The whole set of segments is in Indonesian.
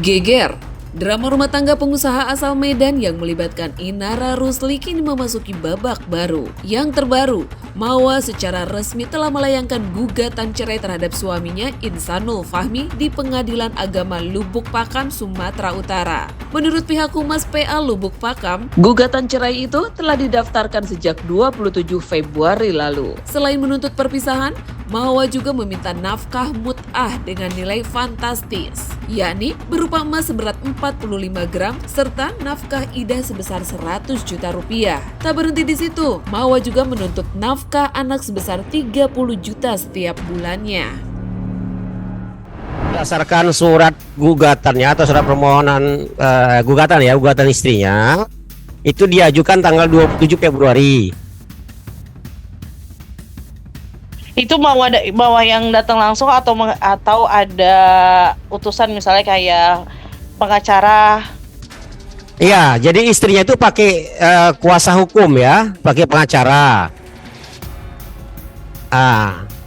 Geger, drama rumah tangga pengusaha asal Medan yang melibatkan Inara Rusli kini memasuki babak baru. Yang terbaru, Mawa secara resmi telah melayangkan gugatan cerai terhadap suaminya Insanul Fahmi di Pengadilan Agama Lubuk Pakam, Sumatera Utara. Menurut pihak Humas PA Lubuk Pakam, gugatan cerai itu telah didaftarkan sejak 27 Februari lalu. Selain menuntut perpisahan, Mawa juga meminta nafkah mut'ah dengan nilai fantastis, yakni berupa emas seberat 45 gram serta nafkah idah sebesar 100 juta rupiah. Tak berhenti di situ, Mawa juga menuntut nafkah anak sebesar 30 juta setiap bulannya. Berdasarkan surat gugatannya atau surat permohonan gugatan istrinya, itu diajukan tanggal 27 Februari. Itu bawa yang datang langsung atau ada utusan misalnya kayak pengacara? Iya, jadi istrinya itu pakai kuasa hukum ya, pakai pengacara.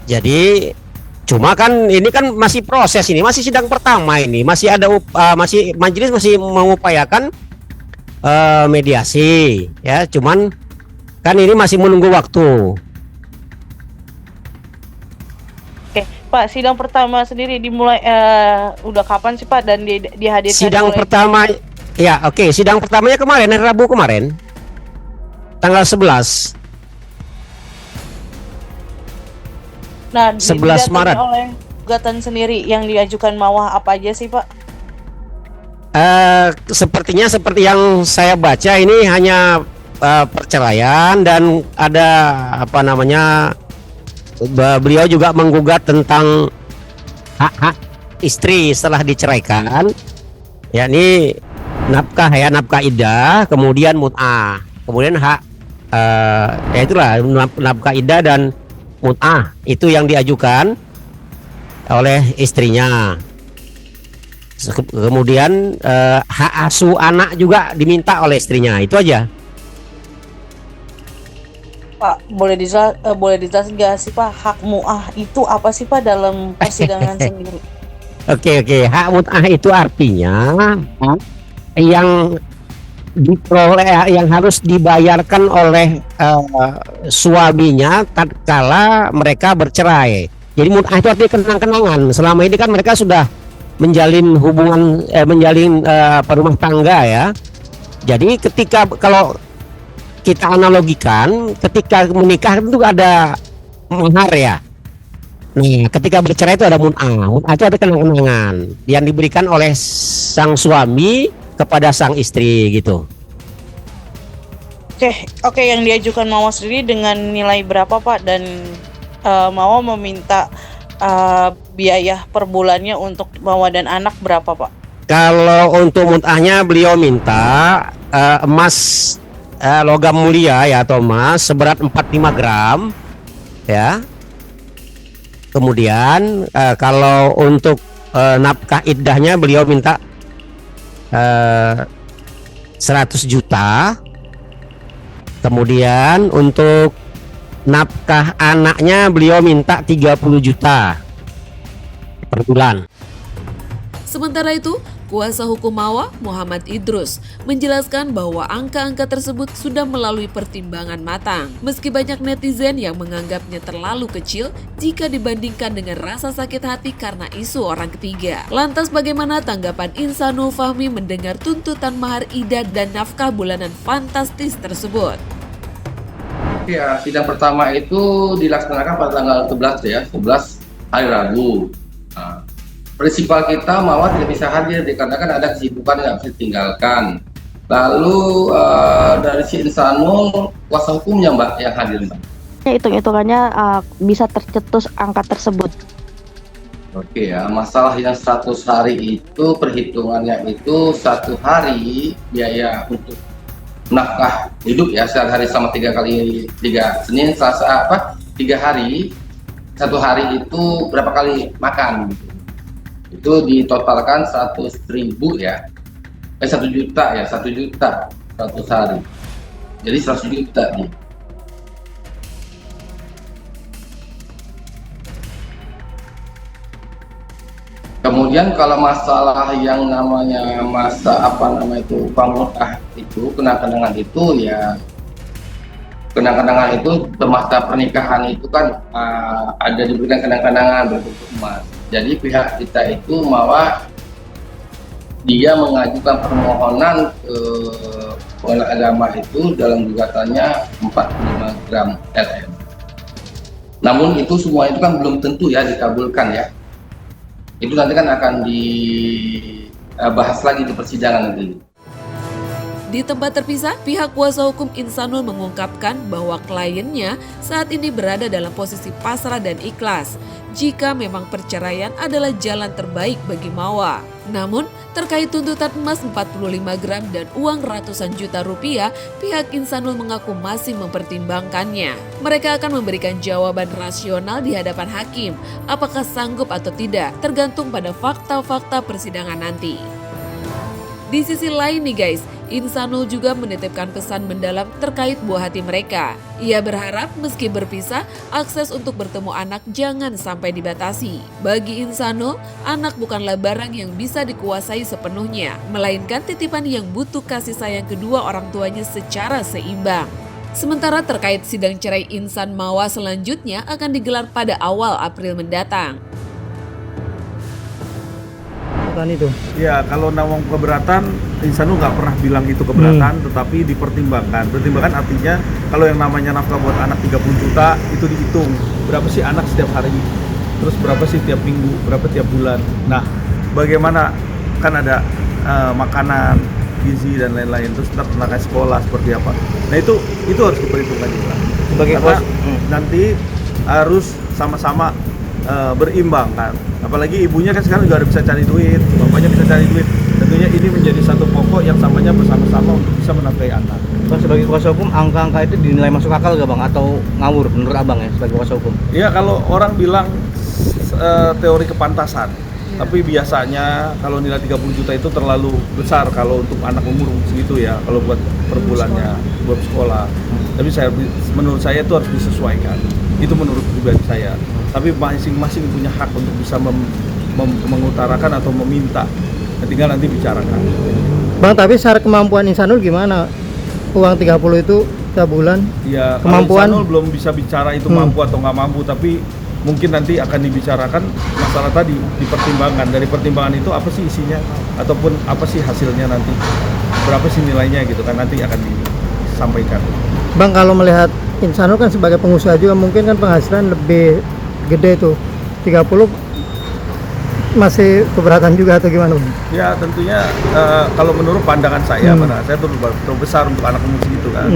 Jadi cuma kan ini kan masih proses, ini masih sidang pertama, ini masih ada majelis masih mengupayakan mediasi ya, cuman kan ini masih menunggu waktu. Pak, sidang pertama sendiri dimulai udah kapan sih Pak, dan dihadirkan sidang pertama ya, oke. Sidang pertamanya kemarin, hari Rabu kemarin, tanggal 11. Nah, 11 Maret. Oleh gugatan sendiri yang diajukan Mawa apa aja sih Pak? Sepertinya seperti yang saya baca ini hanya perceraian dan ada beliau juga menggugat tentang hak-hak istri setelah diceraikan, yakni nafkah idah, kemudian mut'ah, kemudian hak itulah nafkah idah dan mut'ah itu yang diajukan oleh istrinya. Kemudian hak asuh anak juga diminta oleh istrinya, itu aja. Pak, boleh dijelasin nggak sih Pak, hak mu'ah itu apa sih Pak dalam persidangan sendiri? Oke. Hak mut'ah itu artinya yang diperoleh, yang harus dibayarkan oleh suaminya tatkala mereka bercerai. Jadi mut'ah itu artinya kenang-kenangan. Selama ini kan mereka sudah menjalin hubungan, rumah tangga ya. Jadi kalau kita analogikan, ketika menikah itu ada mahar ya. Nah, ketika bercerai itu ada mut'ah. Mut'ah itu ada kenang-kenangan yang diberikan oleh sang suami kepada sang istri gitu. Oke, yang diajukan Mawa sendiri dengan nilai berapa Pak, dan Mawa meminta biaya per bulannya untuk Mawa dan anak berapa Pak? Kalau untuk mut'ahnya beliau minta emas logam mulia ya, atau emas seberat 45 gram ya. Kemudian kalau untuk nafkah iddahnya beliau minta 100 juta. Kemudian untuk nafkah anaknya beliau minta 30 juta per bulan. Sementara itu, kuasa hukum Mawa, Muhammad Idrus, menjelaskan bahwa angka-angka tersebut sudah melalui pertimbangan matang. Meski banyak netizen yang menganggapnya terlalu kecil jika dibandingkan dengan rasa sakit hati karena isu orang ketiga. Lantas bagaimana tanggapan Insanul Fahmi mendengar tuntutan mahar idah dan nafkah bulanan fantastis tersebut? Ya, sidang pertama itu dilaksanakan pada tanggal 11 ya, 11 hari Rabu. Prinsipal kita Mawa tidak bisa hadir dikarenakan ada kesibukan yang harus ditinggalkan. Lalu dari si Insanul, kuasa hukumnya Mbak yang hadir Mbak. Hitung-hitungannya bisa tercetus angka tersebut. Oke ya, masalah yang 100 hari itu perhitungannya itu 1 hari biaya untuk nafkah hidup ya, sehari sama 3 Senin, Selasa 3 hari. 1 hari itu berapa kali makan gitu. Itu ditotalkan 100.000 ya, 1 juta ya, 1 juta 100 hari, jadi 100 juta nih. Kemudian Kemudian kalau masalah yang namanya masa upah murah itu kenang-kenangan itu ya kenang-kenangan itu masa pernikahan itu kan ada diberikan kenang-kenangan berbentuk emas. Jadi pihak kita itu malah dia mengajukan permohonan ke pengadilan agama itu dalam gugatannya 45 gram Rm. Namun itu semua itu kan belum tentu ya dikabulkan ya. Itu nanti kan akan dibahas lagi di persidangan nanti. Di tempat terpisah, pihak kuasa hukum Insanul mengungkapkan bahwa kliennya saat ini berada dalam posisi pasrah dan ikhlas jika memang perceraian adalah jalan terbaik bagi Mawa. Namun, terkait tuntutan emas 45 gram dan uang ratusan juta rupiah, pihak Insanul mengaku masih mempertimbangkannya. Mereka akan memberikan jawaban rasional di hadapan hakim. Apakah sanggup atau tidak, tergantung pada fakta-fakta persidangan nanti. Di sisi lain nih guys, Insanul juga menitipkan pesan mendalam terkait buah hati mereka. Ia berharap meski berpisah, akses untuk bertemu anak jangan sampai dibatasi. Bagi Insanul, anak bukanlah barang yang bisa dikuasai sepenuhnya, melainkan titipan yang butuh kasih sayang kedua orang tuanya secara seimbang. Sementara terkait sidang cerai Insan Mawa selanjutnya akan digelar pada awal April mendatang. Itu. Ya kalau nawang keberatan, Insanul nggak pernah bilang itu keberatan, tetapi dipertimbangkan. Pertimbangan artinya kalau yang namanya nafkah buat anak 30 juta itu dihitung berapa sih anak setiap hari, terus berapa sih tiap minggu, berapa tiap bulan. Nah, bagaimana kan ada makanan, gizi dan lain-lain, terus tenaga sekolah seperti apa. Nah itu harus diperhitungkan juga. Karena nanti harus sama-sama berimbang kan. Apalagi ibunya kan sekarang juga bisa cari duit, bapaknya bisa cari duit. Tentunya ini menjadi satu pokok yang samanya bersama-sama untuk bisa menafkahi anak. Bang, sebagai kuasa hukum, angka-angka itu dinilai masuk akal gak bang? Atau ngawur menurut abang ya sebagai kuasa hukum? Ya kalau orang bilang teori kepantasan, tapi biasanya kalau nilai 30 juta itu terlalu besar kalau untuk anak umur segitu ya, kalau buat per bulannya, buat sekolah. Tapi menurut saya itu harus disesuaikan. Itu menurut pribadi saya. Tapi masing-masing punya hak untuk bisa mengutarakan atau meminta. Tinggal nanti bicarakan. Bang, tapi secara kemampuan Insanul gimana? Uang 30 itu setiap bulan? Ya, kemampuan Insanul belum bisa bicara itu mampu atau nggak mampu, tapi mungkin nanti akan dibicarakan masalah tadi, dipertimbangkan. Dari pertimbangan itu apa sih isinya, ataupun apa sih hasilnya nanti, berapa sih nilainya gitu kan, nanti akan disampaikan. Bang, kalau melihat Insanul kan sebagai pengusaha juga mungkin kan penghasilan lebih gede tuh, 30 masih keberatan juga atau gimana Bang? Ya tentunya kalau menurut pandangan saya, saya terlalu besar untuk anak umur segitu kan.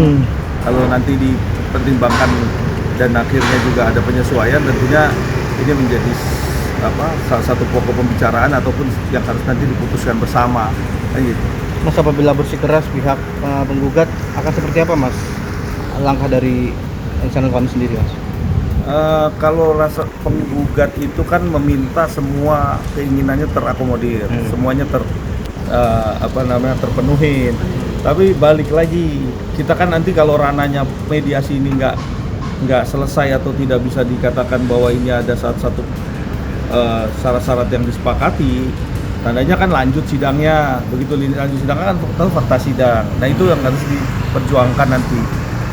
Kalau nanti dipertimbangkan dan akhirnya juga ada penyesuaian, tentunya ini menjadi salah satu pokok pembicaraan ataupun yang harus nanti diputuskan bersama. Gitu. Mas, apabila bersikeras pihak penggugat akan seperti apa Mas? Langkah dari Insanul kami sendiri Mas? Kalau rasa penggugat itu kan meminta semua keinginannya terakomodir, semuanya terpenuhi. Tapi balik lagi, kita kan nanti kalau ranahnya mediasi ini nggak selesai atau tidak bisa dikatakan bahwa ini ada satu syarat-syarat yang disepakati, tandanya kan lanjut sidangnya. Begitu lanjut sidangnya kan tahu fakta sidang. Nah itu yang harus diperjuangkan nanti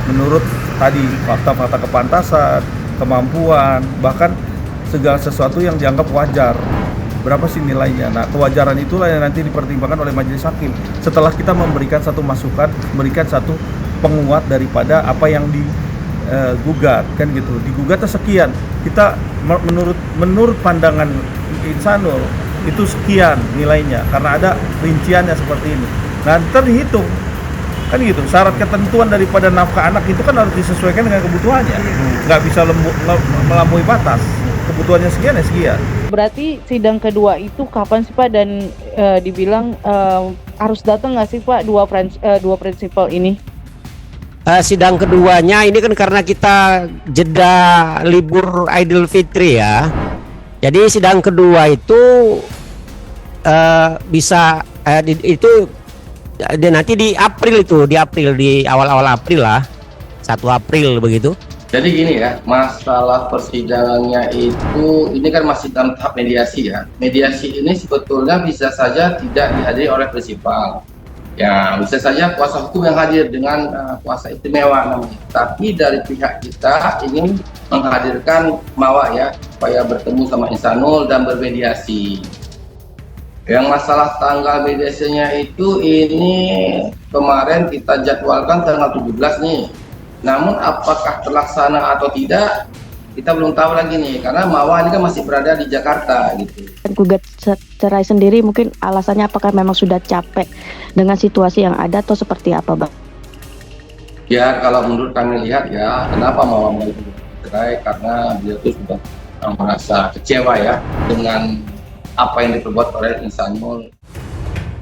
menurut tadi fakta-fakta kepantasan, kemampuan, bahkan segala sesuatu yang dianggap wajar. Berapa sih nilainya? Nah, kewajaran itulah yang nanti dipertimbangkan oleh majelis hakim. Setelah kita memberikan satu masukan, memberikan satu penguat daripada apa yang digugat, kan gitu. Digugatnya sekian. Kita menurut pandangan Insanul itu sekian nilainya karena ada rinciannya seperti ini. Nah, terhitung kan gitu, syarat ketentuan daripada nafkah anak itu kan harus disesuaikan dengan kebutuhannya, nggak bisa melampaui batas, kebutuhannya sekian ya sekian. Berarti sidang kedua itu kapan sih Pak, dan dibilang harus datang nggak sih Pak dua prinsipal ini? Sidang keduanya ini kan karena kita jeda libur Idul Fitri ya, jadi sidang kedua itu bisa itu nanti di April, di awal-awal April lah, 1 April begitu. Jadi gini ya, masalah persidangannya itu ini kan masih dalam tahap mediasi ya. Mediasi ini sebetulnya bisa saja tidak dihadiri oleh prinsipal. Ya, bisa saja kuasa hukum yang hadir dengan kuasa istimewa namanya. Tapi dari pihak kita ingin menghadirkan Mawa ya, supaya bertemu sama Insanul dan bermediasi. Yang masalah tanggal mediasinya itu ini kemarin kita jadwalkan tanggal 17 nih. Namun apakah terlaksana atau tidak, kita belum tahu lagi nih, karena Mawa ini kan masih berada di Jakarta gitu. Gugat cerai sendiri mungkin alasannya apakah memang sudah capek dengan situasi yang ada atau seperti apa, Bang? Ya kalau menurut kami lihat ya, kenapa Mawa mau cerai, karena dia tuh sudah merasa kecewa ya dengan apa yang diperbuat oleh Insanul.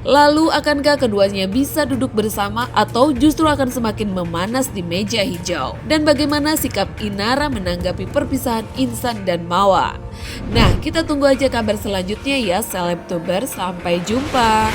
Lalu akankah keduanya bisa duduk bersama atau justru akan semakin memanas di meja hijau? Dan bagaimana sikap Inara menanggapi perpisahan Insan dan Mawa? Nah, kita tunggu aja kabar selanjutnya ya, Selebtuber. Sampai jumpa.